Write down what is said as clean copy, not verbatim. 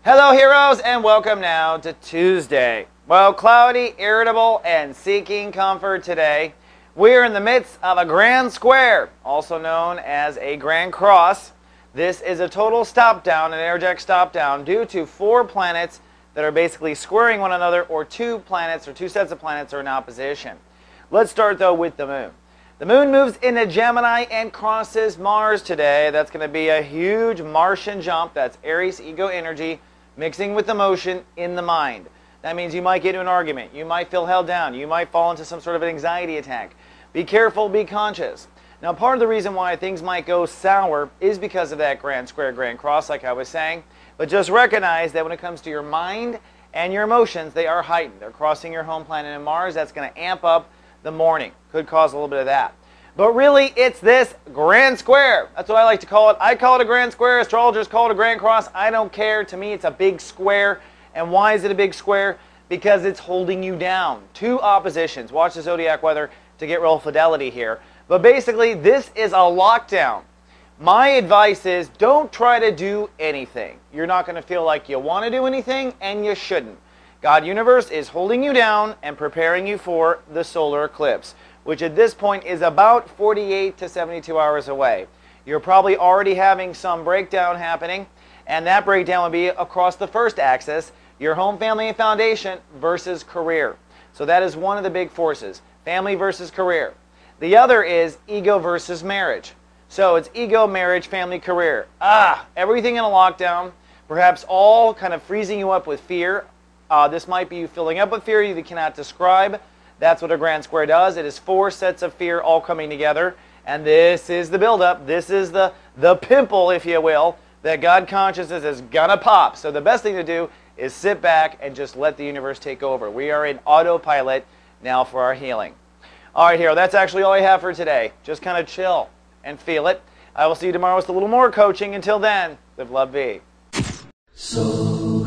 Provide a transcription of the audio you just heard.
Hello heroes, and welcome now to Tuesday. Well, cloudy, irritable, and seeking comfort today. We're in the midst of a grand square, also known as a grand cross. This is a total stop down, an energetic stop down, due to 4 planets that are basically squaring one another, or 2 planets or 2 sets of planets are in opposition. Let's start though with the moon. The moon moves into Gemini and crosses Mars today. That's going to be a huge Martian jump. That's Aries ego energy mixing with emotion in the mind. That means you might get into an argument. You might feel held down. You might fall into some sort of an anxiety attack. Be careful, be conscious. Now, part of the reason why things might go sour is because of that grand square, grand cross, like I was saying. But just recognize that when it comes to your mind and your emotions, they are heightened. They're crossing your home planet in Mars. That's going to amp up the morning. Could cause a little bit of that. But really, it's this grand square. That's what I like to call it. I call it a grand square. Astrologers call it a grand cross. I don't care. To me, it's a big square. And why is it a big square? Because it's holding you down. 2 oppositions. Watch the zodiac weather to get real fidelity here. But basically, this is a lockdown. My advice is don't try to do anything. You're not going to feel like you want to do anything, and you shouldn't. God Universe is holding you down and preparing you for the solar eclipse, which at this point is about 48 to 72 hours away. You're probably already having some breakdown happening, and that breakdown would be across the first axis, your home, family, and foundation versus career. So that is one of the big forces, family versus career. The other is ego versus marriage. So it's ego, marriage, family, career. Everything in a lockdown, perhaps all kind of freezing you up with fear. This might be you filling up with fear you cannot describe. That's what a grand square does. It is 4 sets of fear all coming together. And this is the buildup. This is the pimple, if you will, that God consciousness is going to pop. So the best thing to do is sit back and just let the universe take over. We are in autopilot now for our healing. All right, hero, that's actually all I have for today. Just kind of chill and feel it. I will see you tomorrow with a little more coaching. Until then, live, love, be. So